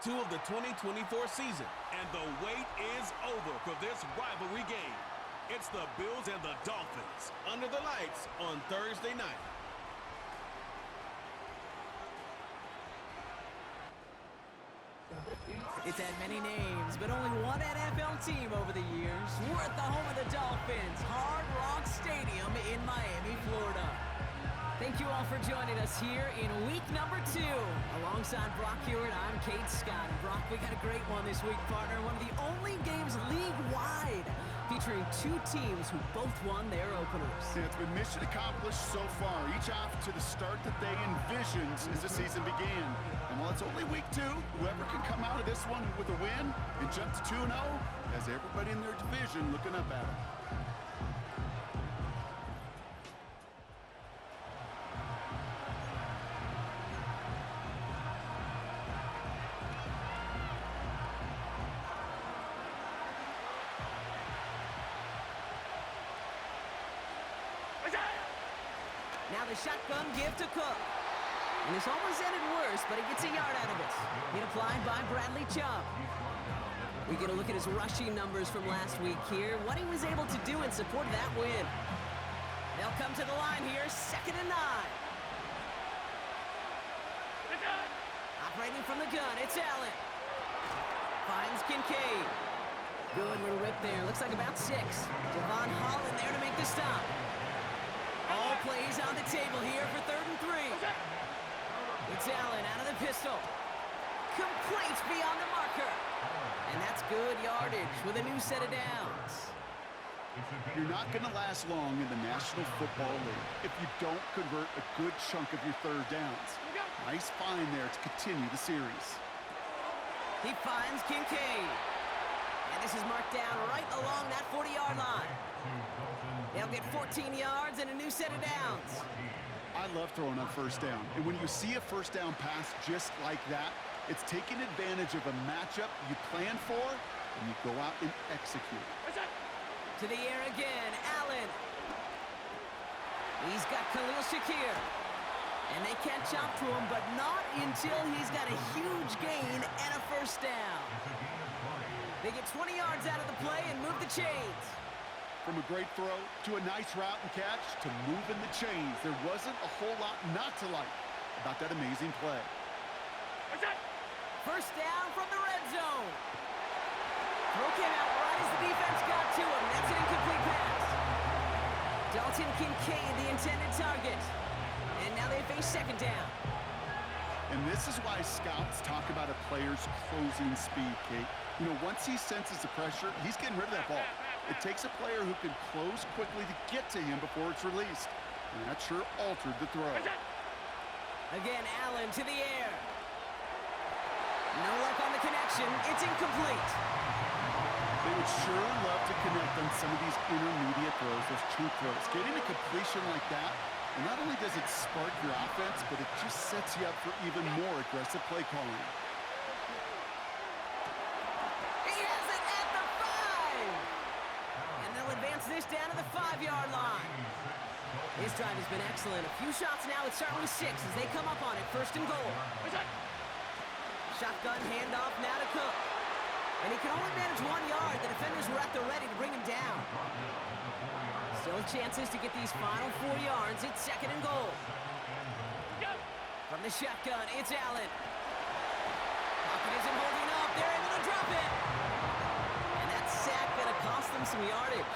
Week 2 of the 2024 season, and the wait is over for this rivalry game. It's the Bills and the Dolphins under the lights on Thursday night. It's had many names, but only one NFL team over the years. We're at the home of the Dolphins, Hard Rock Stadium in Miami, Florida. Thank you all for joining us here in week number 2. Alongside Brock Hewitt, I'm Kate Scott. And Brock, we got a great one this week, partner. One of the only games league-wide featuring 2 teams who both won their openers. Yeah, it's been mission accomplished so far, each off to the start that they envisioned as the season began. And while it's only week 2, whoever can come out of this one with a win and jump to 2-0 has everybody in their division looking up at them. Now the shotgun give to Cook. And this almost ended worse, but he gets a yard out of it. Hit applied by Bradley Chubb. We get a look at his rushing numbers from last week here, what he was able to do in support of that win. They'll come to the line here, 2nd and 9. Operating from the gun, it's Allen. Finds Kincaid. Good little rip there, looks like about 6. Devon Holland there to make the stop. All plays on the table here for 3rd and 3. It's Allen out of the pistol. Complete beyond the marker. And that's good yardage with a new set of downs. You're not going to last long in the National Football League if you don't convert a good chunk of your 3rd downs. Nice find there to continue the series. He finds Kincaid. And this is marked down right along that 40-yard line. They'll get 14 yards and a new set of downs. I love throwing on 1st down. And when you see a 1st down pass just like that, it's taking advantage of a matchup you plan for, and you go out and execute. To the air again, Allen. He's got Khalil Shakir. And they can't jump to him, but not until he's got a huge gain and a 1st down. They get 20 yards out of the play and move the chains. From a great throw to a nice route and catch to moving the chains, there wasn't a whole lot not to like about that amazing play. 1st down from the red zone. Throw came out right as the defense got to him. That's an incomplete pass. Dalton Kincaid, the intended target. And now they face 2nd down. And this is why scouts talk about a player's closing speed, Kate. You know, once he senses the pressure, he's getting rid of that ball. It takes a player who can close quickly to get to him before it's released. And that sure altered the throw. Again, Allen to the air. No luck on the connection. It's incomplete. They would sure love to connect on some of these intermediate throws, those true throws. Getting a completion like that, and not only does it spark your offense, but it just sets you up for even more aggressive play calling. He has it at the 5! And they'll advance this down to the 5-yard line. His drive has been excellent. A few shots now. It's starting with 6 as they come up on it. 1st and goal. Shotgun handoff now to Cook. And he can only manage 1 yard. The defenders were at the ready to bring him down. Still chances to get these final 4 yards. It's 2nd and goal. From the shotgun, it's Allen. Pocket isn't holding up. They're able to drop it. And that sack going to cost them some yardage.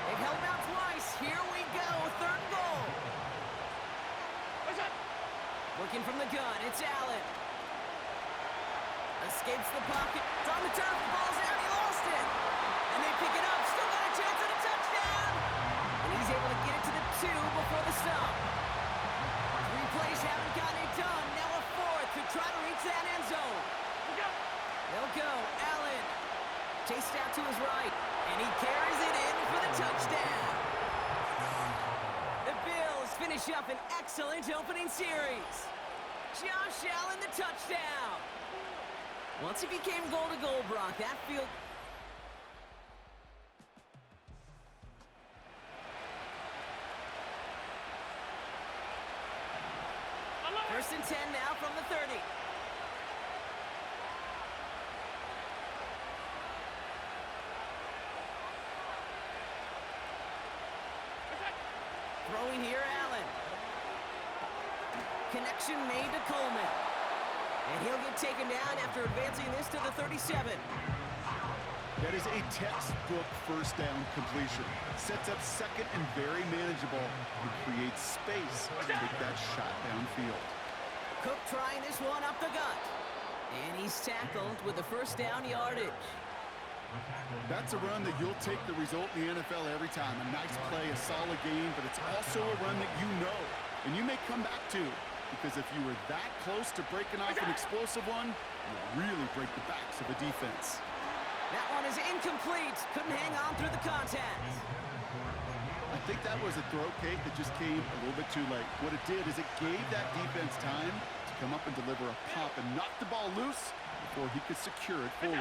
They've held him out twice. Here we go. 3rd and goal. Working from the gun, it's Allen. Escapes the pocket. It's on the turf. Ball's out. He lost it. And they pick it up. Still got a chance at a touchdown. And he's able to get it to the 2 before the stop. 3 plays haven't gotten it done. Now a 4th to try to reach that end zone. They'll go. Allen. Chased out to his right. And he carries it in for the touchdown. The Bills finish up an excellent opening series. Josh Allen, the touchdown. Once it became goal-to-goal, Brock, that field... 1st and 10 now from the 30. Connection made to Coleman. And he'll get taken down after advancing this to the 37. That is a textbook first down completion. Sets up second and very manageable and creates space to take that shot downfield. Cook trying this one up the gut. And he's tackled with the first down yardage. That's a run that you'll take the result in the NFL every time. A nice play, a solid game, but it's also a run that you know. And you may come back to, because if you were that close to breaking off an explosive one, you'll really break the backs of a defense. That one is incomplete. Couldn't hang on through the contact. I think that was a throw, Kate, that just came a little bit too late. What it did is it gave that defense time to come up and deliver a pop and knock the ball loose before he could secure it fully.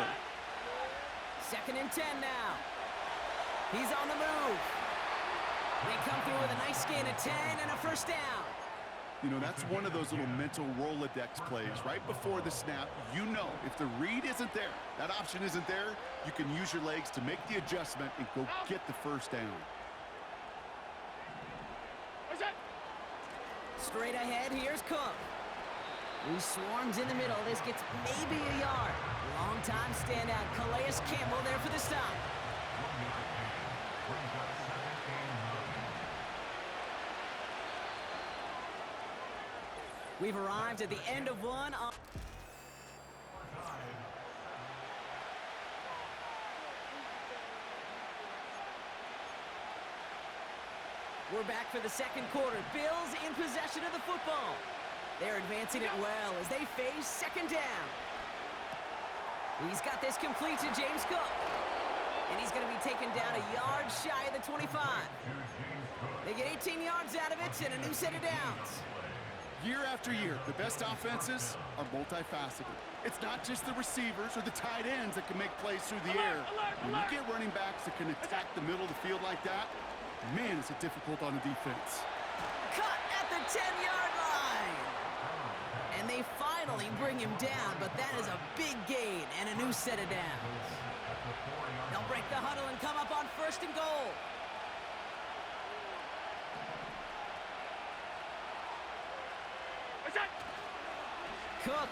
2nd and 10 now. He's on the move. They come through with a nice gain of 10 and a first down. You know, that's one of those little mental Rolodex plays. Right before the snap, you know if the read isn't there, that option isn't there, you can use your legs to make the adjustment and go get the first down. Straight ahead, here's Cook. He swarms in the middle. This gets maybe a yard. Long-time standout Calais Campbell there for the stop. We've arrived at the end of one. We're back for the second quarter. Bills in possession of the football. They're advancing it well as they face second down. He's got this complete to James Cook. And he's going to be taken down a yard shy of the 25. They get 18 yards out of it and a new set of downs. Year after year, the best offenses are multifaceted. It's not just the receivers or the tight ends that can make plays through the air. When you get running backs that can attack the middle of the field like that, man, is it difficult on the defense. Cut at the 10-yard line. And they finally bring him down, but that is a big gain and a new set of downs. They'll break the huddle and come up on 1st and goal. Cook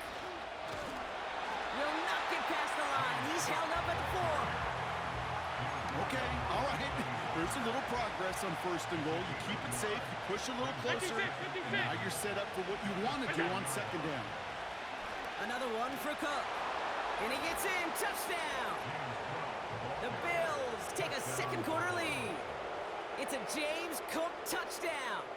will not get past the line. He's held up at 4. Okay, all right. There's a little progress on 1st and goal. You keep it safe, you push a little closer, and now you're set up for what you want to do on 2nd down. Another one for Cook. And he gets in. Touchdown. The Bills take a second quarter lead. It's a James Cook touchdown.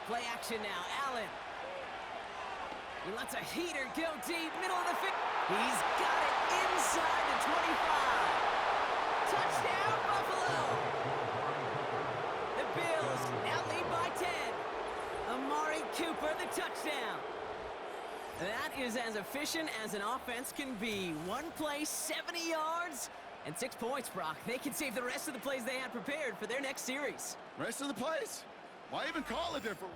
Play action now. Allen. He lets a heater go deep, middle of the field. He's got it inside the 25. Touchdown, Buffalo. The Bills now lead by 10. Amari Cooper, the touchdown. That is as efficient as an offense can be. One play, 70 yards, and 6 points, Brock. They can save the rest of the plays they had prepared for their next series. Rest of the plays? Why even call it different?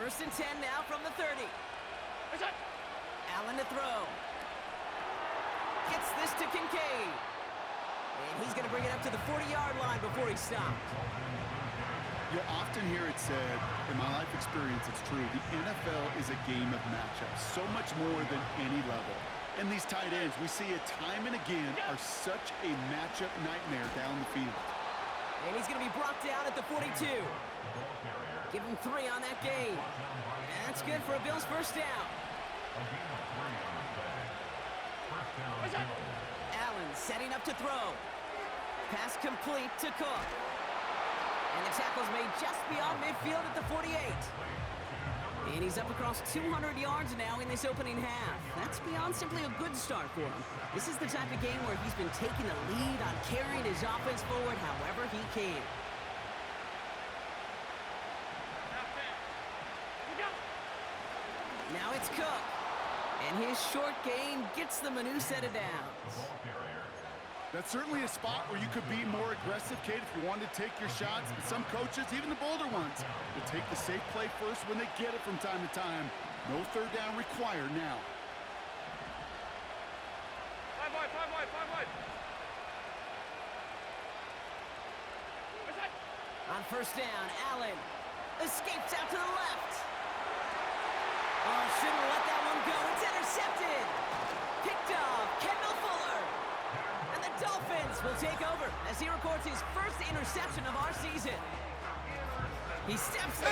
First and 10 now from the 30. Allen to throw. Gets this to Kincaid. And he's going to bring it up to the 40-yard line before he stopped. You often hear it said, in my life experience, it's true, the NFL is a game of matchups, so much more than any level. And these tight ends, we see it time and again, are such a matchup nightmare down the field. And he's going to be brought down at the 42. Give him 3 on that game. That's good for a Bills first down. Allen setting up to throw. Pass complete to Cook. And the tackle's made just beyond midfield at the 48. And he's up across 200 yards now in this opening half. That's beyond simply a good start for him. This is the type of game where he's been taking the lead on carrying his offense forward however he can. Now it's Cook. And his short gain gets them a new set of downs. That's certainly a spot where you could be more aggressive, Kate, if you wanted to take your shots. But some coaches, even the bolder ones, will take the safe play first when they get it from time to time. No third down required now. Five wide. On first down, Allen escapes out to the left. Oh, shouldn't have let that one go. It's intercepted. Picked off Kendall Fuller. And the Dolphins will take over as he records his first interception of our season. He steps in.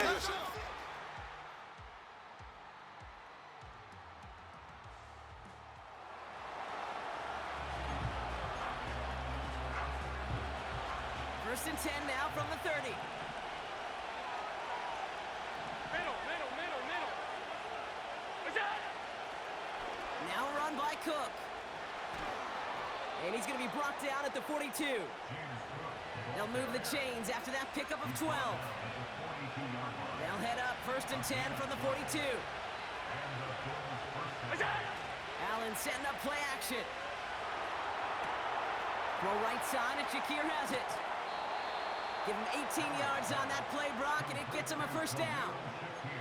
First and 10 now from the 30. Middle. Now run by Cook. And he's going to be brought down at the 42. They'll move the chains after that pickup of 12. They'll head up first and 10 from the 42. Allen setting up play action. Throw right side and Shakir has it. Give him 18 yards on that play, Brock, and it gets him a first down.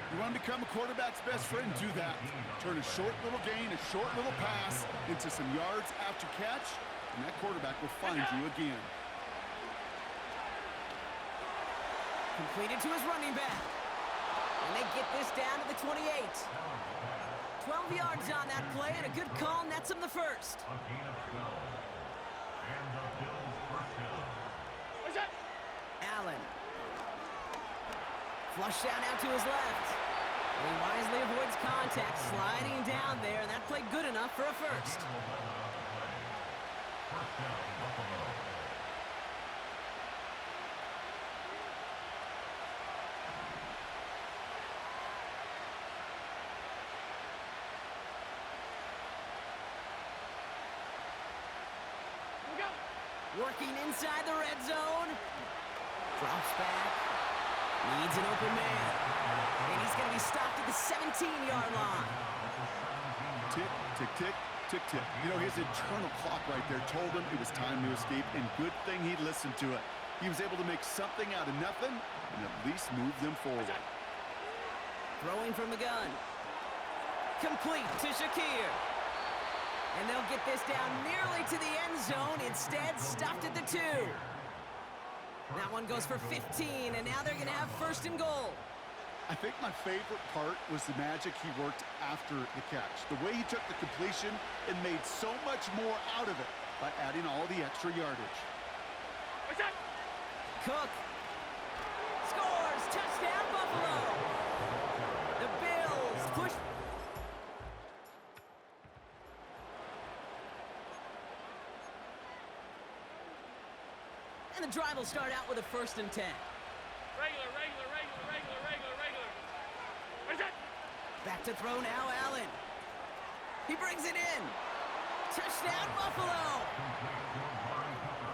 You want to become a quarterback's best friend, do that. Turn a short little gain, a short little pass into some yards after catch, and that quarterback will find you again. Completed to his running back. And they get this down to the 28. 12 yards on that play, and a good call nets him the first. Allen. Flush down out to his left. And he wisely avoids contact, sliding down there, and that played good enough for a first. Working inside the red zone. Drops back. Needs an open man. And he's going to be stopped at the 17-yard line. Tick, tick, tick, tick, tick. You know, his internal clock right there told him it was time to escape, and good thing he listened to it. He was able to make something out of nothing and at least move them forward. Throwing from the gun. Complete to Shakir. And they'll get this down nearly to the end zone. Instead, stopped at the 2. That one goes for 15, and now they're going to have first and goal. I think my favorite part was the magic he worked after the catch. The way he took the completion and made so much more out of it by adding all the extra yardage. Cook scores. Touchdown, Buffalo. The Bills push. And the drive will start out with a first and 10. Regular. Back to throw now, Allen. He brings it in. Touchdown, Buffalo.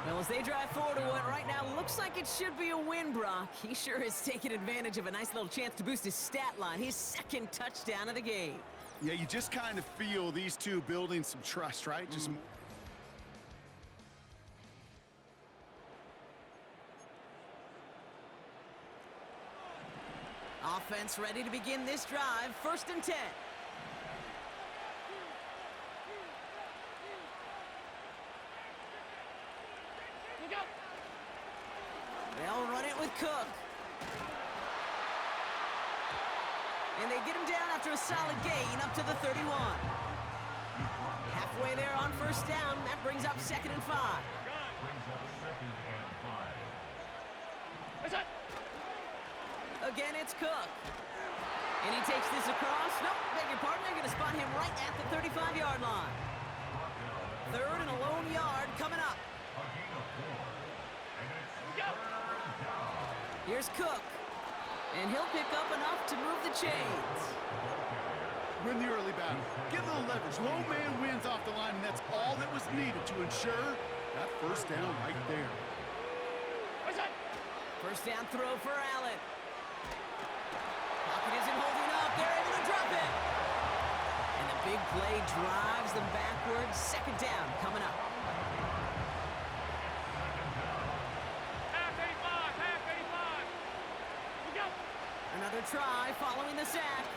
Well, as they drive forward to what right now looks like it should be a win, Brock, he sure has taken advantage of a nice little chance to boost his stat line. His second touchdown of the game. Yeah, you just kind of feel these two building some trust, right? Just. Offense ready to begin this drive. First and 10. They'll run it with Cook. And they get him down after a solid gain up to the 31. Halfway there on first down. That brings up second and 5. Again, it's Cook. And he takes this across. Nope, beg your pardon. They're going to spot him right at the 35-yard line. Third and a lone yard coming up. Here's Cook. And he'll pick up enough to move the chains. Win the early battle. Get a little leverage. Low man wins off the line, and that's all that was needed to ensure that first down right there. First down throw for Allen. Pocket isn't holding up. They're able to drop it. And the big play drives them backwards. Second down coming up. Half 85. We go. Another try following the sack.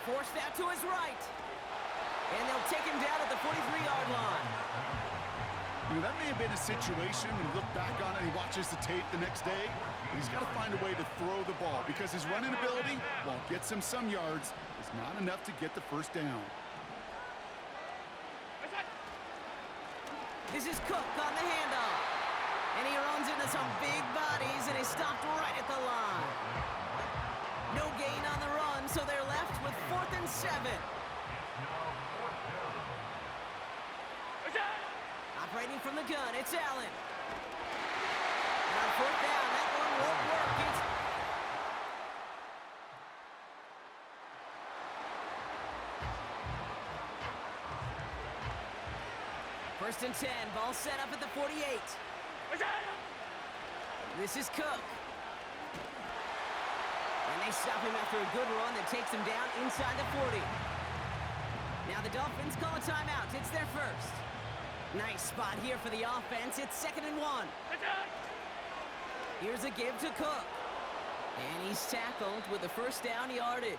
Forced out to his right. And they'll take him down at the 43-yard line. You know, that may have been a situation when you look back on it and he watches the tape the next day, but he's got to find a way to throw the ball because his running ability, while it gets him some yards, is not enough to get the first down. This is Cook on the handoff. And he runs into some big bodies and is stopped right at the line. No gain on the run, so they're left with 4th and 7. Operating from the gun, it's Allen. And on 4th down, that one won't work. First and 10, ball set up at the 48. This is Cook. And they stop him after a good run that takes him down inside the 40. Now the Dolphins call a timeout. It's their first. Nice spot here for the offense. It's 2nd and 1. Here's a give to Cook. And he's tackled with the first down yardage.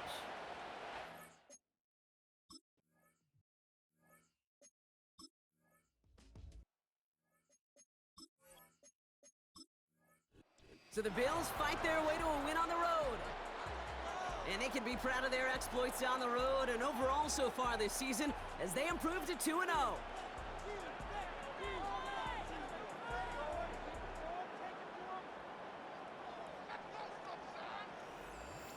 So the Bills fight their way to a win on the road. And they can be proud of their exploits on the road and overall so far this season as they improve to 2-0.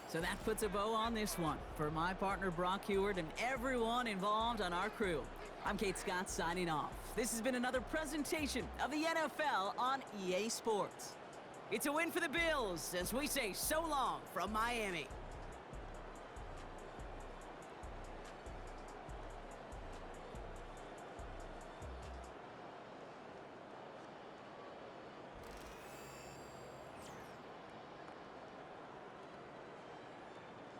So that puts a bow on this one. For my partner Brock Heward and everyone involved on our crew, I'm Kate Scott signing off. This has been another presentation of the NFL on EA Sports. It's a win for the Bills as we say so long from Miami.